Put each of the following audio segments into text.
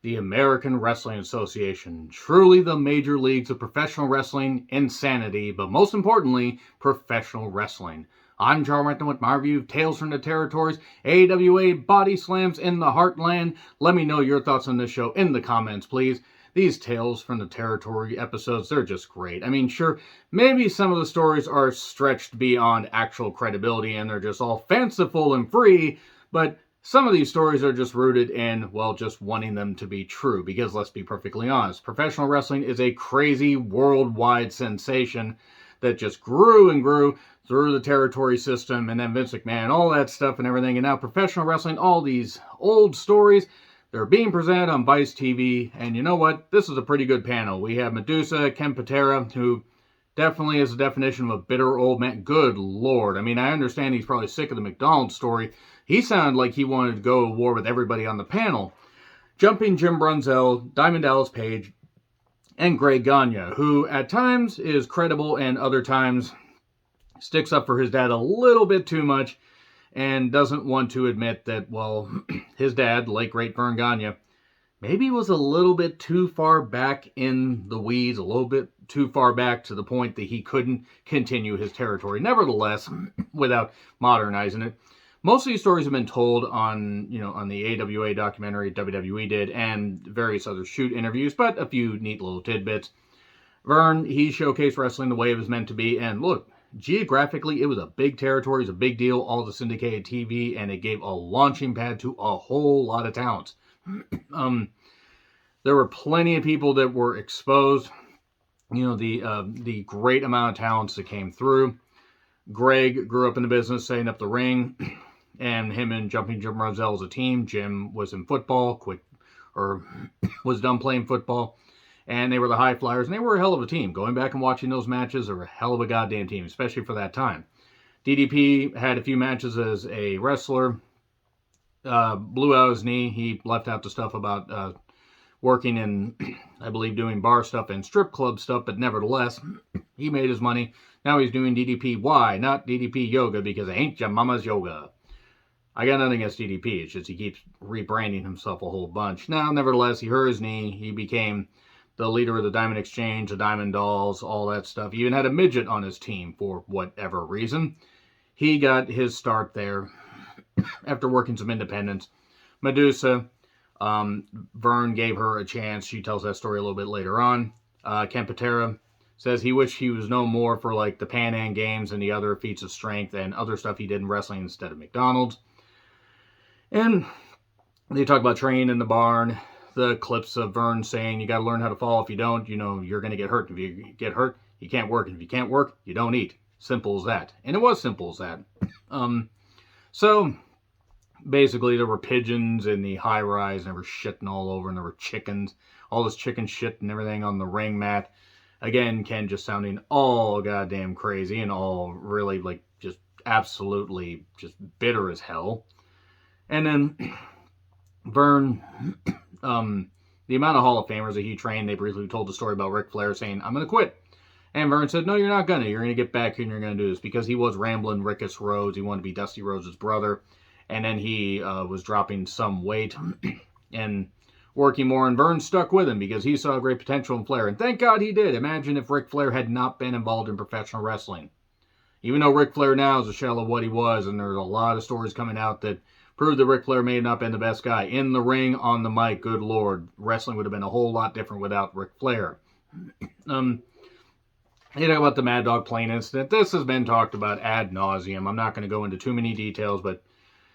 the American Wrestling Association. Truly the major leagues of professional wrestling insanity, but most importantly, professional wrestling. I'm Charles Renton with my review of Tales from the Territories, AWA Bodyslams in the Heartland. Let me know your thoughts on this show in the comments, please. These Tales from the Territory episodes, they're just great. I mean, sure, maybe some of the stories are stretched beyond actual credibility and they're just all fanciful and free, but some of these stories are just rooted in, well, just wanting them to be true. Because let's be perfectly honest, professional wrestling is a crazy worldwide sensation that just grew and grew through the territory system and then Vince McMahon, all that stuff and everything. And now professional wrestling, all these old stories, they're being presented on Vice TV. And you know what? This is a pretty good panel. We have Medusa, Ken Patera, who definitely is the definition of a bitter old man. Good Lord. I mean, I understand he's probably sick of the McDonald's story. He sounded like he wanted to go to war with everybody on the panel. Jumping Jim Brunzell, Diamond Dallas Page, and Greg Gagne, who at times is credible and other times sticks up for his dad a little bit too much and doesn't want to admit that, well, his dad, late great Vern Gagne, maybe was a little bit too far back in the weeds, a little bit too far back to the point that he couldn't continue his territory. Nevertheless, without modernizing it, most of these stories have been told on, on the AWA documentary WWE did and various other shoot interviews, but a few neat little tidbits. Vern, he showcased wrestling the way it was meant to be, and look, geographically, it was a big territory, it was a big deal, all the syndicated TV, and it gave a launching pad to a whole lot of talents. There were plenty of people that were exposed, the great amount of talents that came through. Greg grew up in the business, setting up the ring, and him and Jumping Jim Brunzell as a team. Jim was in football, was done playing football, and they were the high flyers, and they were a hell of a team. Going back and watching those matches, they were a hell of a goddamn team, especially for that time. DDP had a few matches as a wrestler, blew out his knee. He left out the stuff about working in, I believe, doing bar stuff and strip club stuff, but nevertheless, he made his money. Now he's doing DDP. Why? Not DDP Yoga, because it ain't your mama's yoga. I got nothing against DDP. It's just he keeps rebranding himself a whole bunch. Now, nevertheless, he hurt his knee. He became the leader of the Diamond Exchange, the Diamond Dolls, all that stuff. He even had a midget on his team for whatever reason. He got his start there after working some independence. Medusa, Vern gave her a chance. She tells that story a little bit later on. Ken Patera says he wished he was known more for like the Pan Am Games and the other feats of strength and other stuff he did in wrestling instead of McDonald's. And they talk about training in the barn, the clips of Vern saying you got to learn how to fall. If you don't, you're going to get hurt. If you get hurt, you can't work. And if you can't work, you don't eat. Simple as that. And it was simple as that. So basically there were pigeons in the high rise and they were shitting all over, and there were chickens, all this chicken shit and everything on the ring mat. Again, Ken just sounding all goddamn crazy and all really like just absolutely just bitter as hell. And then Vern, the amount of Hall of Famers that he trained, they briefly told the story about Ric Flair saying, I'm going to quit. And Vern said, no, you're not going to. You're going to get back here and you're going to do this. Because he was rambling Rickus Rhodes. He wanted to be Dusty Rhodes' brother. And then he was dropping some weight and working more. And Vern stuck with him because he saw great potential in Flair. And thank God he did. Imagine if Ric Flair had not been involved in professional wrestling. Even though Ric Flair now is a shell of what he was. And there's a lot of stories coming out that prove that Ric Flair may have not been the best guy. In the ring, on the mic, good Lord. Wrestling would have been a whole lot different without Ric Flair. You talk about the Mad Dog plane incident. This has been talked about ad nauseum. I'm not going to go into too many details, but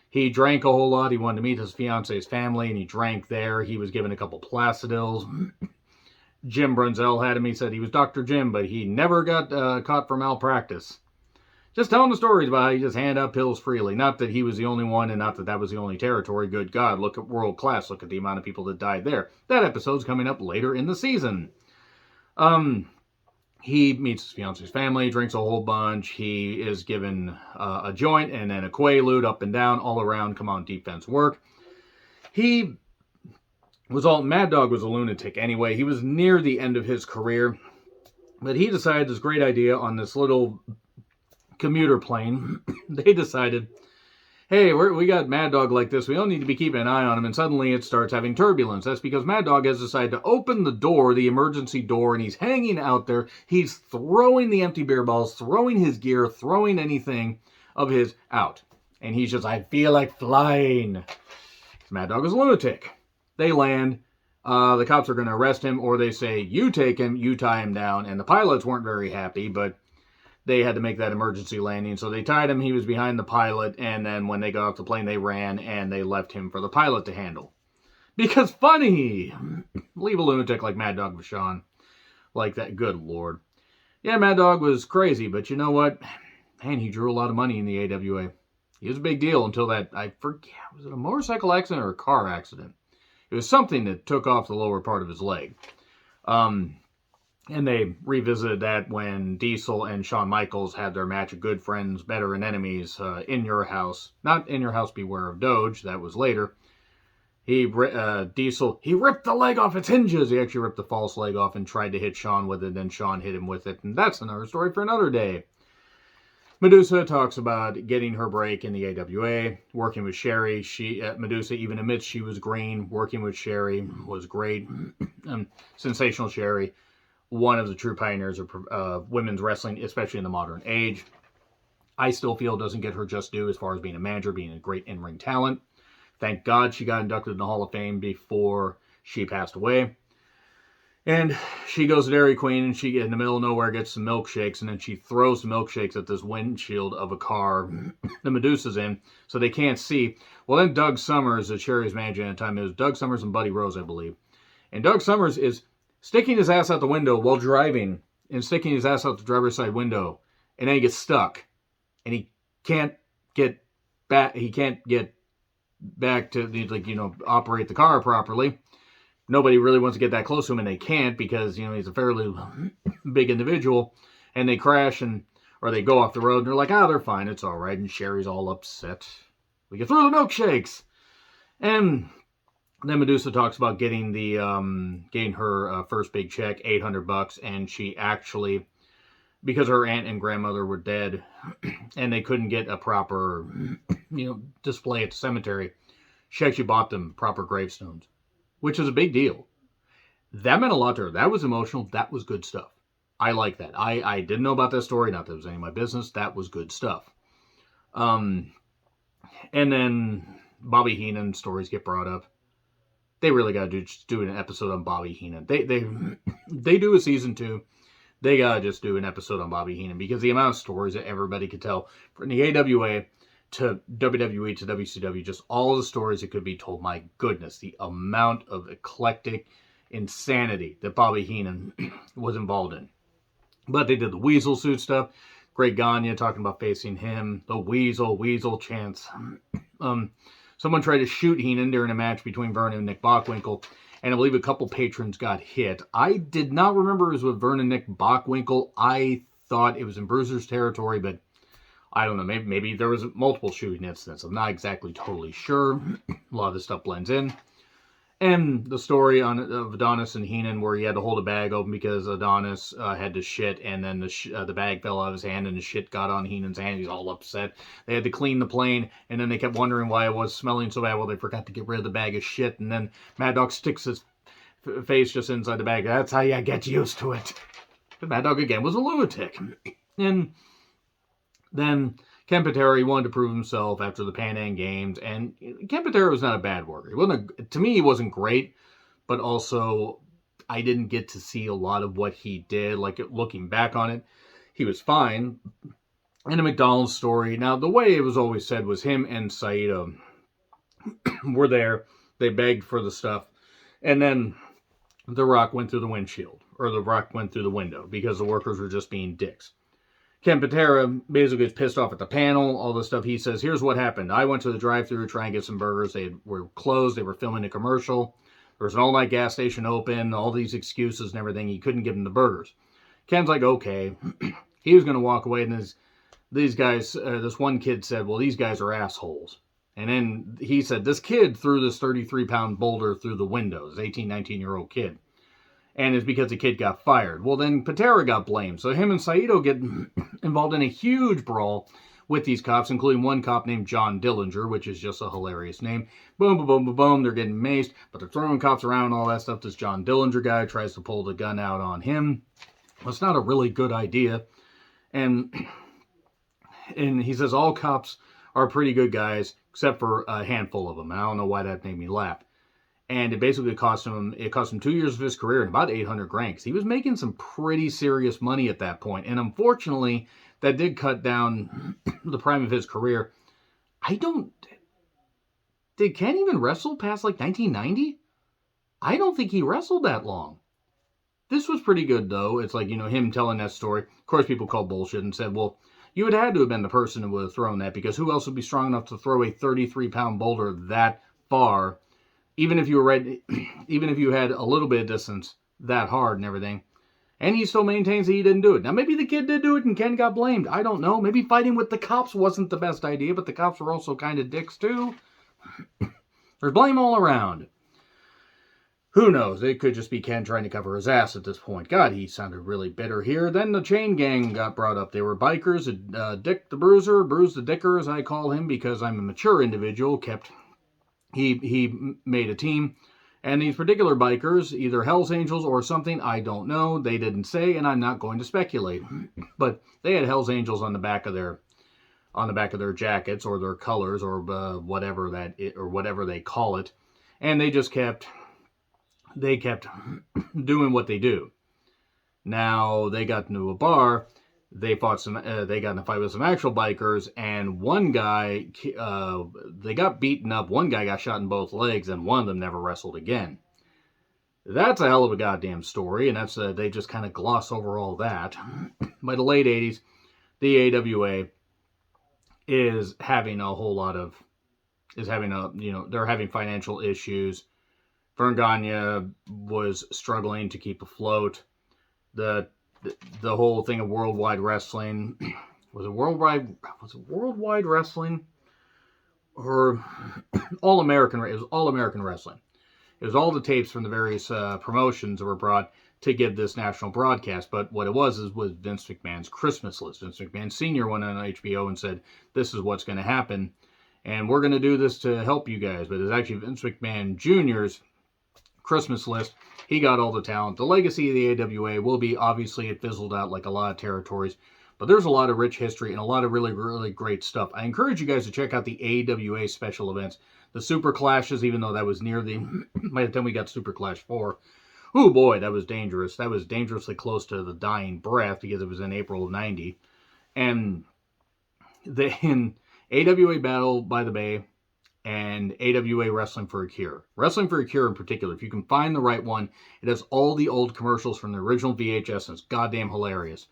he drank a whole lot. He wanted to meet his fiance's family, and he drank there. He was given a couple Placidils. Jim Brunzell had him. He said he was Dr. Jim, but he never got caught for malpractice. Just telling the stories about how he just handed out pills freely. Not that he was the only one, and not that that was the only territory. Good God, look at world class. Look at the amount of people that died there. That episode's coming up later in the season. He meets his fiance's family, drinks a whole bunch. He is given a joint and then a Quaalude up and down, all around. Come on, defense work. Mad Dog was a lunatic anyway. He was near the end of his career, but he decided this great idea on this little commuter plane. They decided, hey, we got Mad Dog like this. We don't need to be keeping an eye on him. And suddenly it starts having turbulence. That's because Mad Dog has decided to open the door, the emergency door, and he's hanging out there. He's throwing the empty beer bottles, throwing his gear, throwing anything of his out. And he's just, I feel like flying. Mad Dog is a lunatic. They land. The cops are going to arrest him, or they say, you take him, you tie him down. And the pilots weren't very happy, but they had to make that emergency landing. So they tied him, he was behind the pilot, and then when they got off the plane, they ran, and they left him for the pilot to handle. Because funny! Leave a lunatic like Mad Dog Vachon like that. Good Lord. Yeah, Mad Dog was crazy, but you know what? Man, he drew a lot of money in the AWA. He was a big deal until that, I forget, was it a motorcycle accident or a car accident? It was something that took off the lower part of his leg. And they revisited that when Diesel and Shawn Michaels had their match of good friends, better than enemies, in your house. Not in your house, beware of Doge. That was later. Diesel, he ripped the leg off its hinges. He actually ripped the false leg off and tried to hit Shawn with it. Then Shawn hit him with it. And that's another story for another day. Medusa talks about getting her break in the AWA, working with Sherry. Medusa even admits she was green. Working with Sherry was great. Sensational Sherry. One of the true pioneers of women's wrestling, especially in the modern age. I still feel doesn't get her just due as far as being a manager, being a great in-ring talent. Thank God she got inducted in the Hall of Fame before she passed away. And she goes to Dairy Queen, and she, in the middle of nowhere, gets some milkshakes, and then she throws the milkshakes at this windshield of a car the Medusa's in, so they can't see. Well, then Doug Summers, the Sherry's manager at the time, it was Doug Summers and Buddy Rose, I believe. And Doug Summers is sticking his ass out the window while driving, and sticking his ass out the driver's side window, and then he gets stuck, and he can't get back. He can't get back to operate the car properly. Nobody really wants to get that close to him, and they can't because he's a fairly big individual, and they crash or they go off the road, and they're like, they're fine, it's all right, and Sherry's all upset. We get through the milkshakes, and then Medusa talks about getting her first big check, $800, and she actually, because her aunt and grandmother were dead, and they couldn't get a proper, display at the cemetery, she actually bought them proper gravestones, which is a big deal. That meant a lot to her. That was emotional. That was good stuff. I like that. I didn't know about that story. Not that it was any of my business. That was good stuff. And then Bobby Heenan stories get brought up. They really got to do an episode on Bobby Heenan. They do a season 2. They got to just do an episode on Bobby Heenan because the amount of stories that everybody could tell from the AWA to WWE to WCW, just all the stories that could be told. My goodness, the amount of eclectic insanity that Bobby Heenan was involved in. But they did the Weasel suit stuff. Greg Gagne talking about facing him. The Weasel chants. Someone tried to shoot Heenan during a match between Vernon and Nick Bockwinkel, and I believe a couple patrons got hit. I did not remember it was with Vernon and Nick Bockwinkel. I thought it was in Bruiser's territory, but I don't know. Maybe there was multiple shooting incidents. I'm not exactly totally sure. A lot of this stuff blends in. And the story of Adonis and Heenan where he had to hold a bag open because Adonis had to shit, and then the bag fell out of his hand and the shit got on Heenan's hand. He's all upset. They had to clean the plane, and then they kept wondering why it was smelling so bad. Well, they forgot to get rid of the bag of shit, and then Mad Dog sticks his face just inside the bag. That's how you get used to it. But Mad Dog, again, was a lunatic. And then Ken Patera wanted to prove himself after the Pan Am Games, and Ken Patera was not a bad worker. To me, he wasn't great, but also I didn't get to see a lot of what he did. Like, looking back on it, he was fine. And the McDonald's story, now the way it was always said was him and Saito were there. They begged for the stuff, and then The Rock went through the windshield, or The Rock went through the window because the workers were just being dicks. Ken Patera basically gets pissed off at the panel, all this stuff. He says, here's what happened. I went to the drive-thru to try and get some burgers. They were closed. They were filming a commercial. There was an all-night gas station open, all these excuses and everything. He couldn't give them the burgers. Ken's like, okay. He was going to walk away, and these guys, this one kid said, well, these guys are assholes. And then he said, this kid threw this 33-pound boulder through the window, this 18, 19-year-old kid. And it's because the kid got fired. Well, then Patera got blamed. So him and Saito get involved in a huge brawl with these cops, including one cop named John Dillinger, which is just a hilarious name. Boom, boom, boom, boom, boom. They're getting maced, but they're throwing cops around and all that stuff. This John Dillinger guy tries to pull the gun out on him. Well, it's not a really good idea. And he says all cops are pretty good guys, except for a handful of them. And I don't know why that made me laugh. And it basically cost him 2 years of his career and about $800,000. Because he was making some pretty serious money at that point. And unfortunately, that did cut down the prime of his career. Did Ken even wrestle past like 1990? I don't think he wrestled that long. This was pretty good, though. It's like, him telling that story. Of course, people called bullshit and said, well, you would have had to have been the person who would have thrown that, because who else would be strong enough to throw a 33-pound boulder that far, even if you had a little bit of distance, that hard and everything. And he still maintains that he didn't do it. Now, maybe the kid did do it and Ken got blamed. I don't know. Maybe fighting with the cops wasn't the best idea, but the cops were also kind of dicks, too. There's blame all around. Who knows? It could just be Ken trying to cover his ass at this point. God, he sounded really bitter here. Then the chain gang got brought up. They were bikers. Dick the Bruiser, Bruce the Dicker, as I call him, because I'm a mature individual. He made a team. And these particular bikers, either Hells Angels or something, I don't know. They didn't say, and I'm not going to speculate. But they had Hells Angels on the back of their jackets or their colors or whatever they call it. And they just kept doing what they do. Now they got into a bar. They got in a fight with some actual bikers, and one guy, they got beaten up. One guy got shot in both legs, and one of them never wrestled again. That's a hell of a goddamn story, and they just kind of gloss over all that. By the late 80s, the AWA is having they're having financial issues. Vern Gagne was struggling to keep afloat. The whole thing of worldwide wrestling, was it worldwide wrestling or All American? It was All American Wrestling. It was all the tapes from the various promotions that were brought to give this national broadcast. But what it was Vince McMahon's Christmas list. Vince McMahon Sr. went on HBO and said, "This is what's going to happen, and we're going to do this to help you guys." But it's actually Vince McMahon Jr.'s Christmas list. He got all the talent. The legacy of the AWA will be, obviously, it fizzled out like a lot of territories, but there's a lot of rich history and a lot of really, really great stuff. I encourage you guys to check out the AWA special events. The Super Clashes, even though that was near by the time we got Super Clash 4, oh boy, that was dangerous. That was dangerously close to the dying breath because it was in April of 90. And then AWA Battle by the Bay, and AWA Wrestling for a Cure. Wrestling for a Cure in particular, if you can find the right one, it has all the old commercials from the original VHS, and it's goddamn hilarious.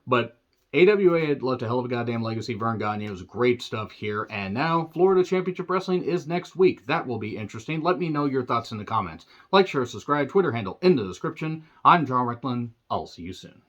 But AWA had left a hell of a goddamn legacy. Vern Gagne, was great stuff here. And now, Florida Championship Wrestling is next week. That will be interesting. Let me know your thoughts in the comments. Like, share, subscribe, Twitter handle in the description. I'm John Reckland. I'll see you soon.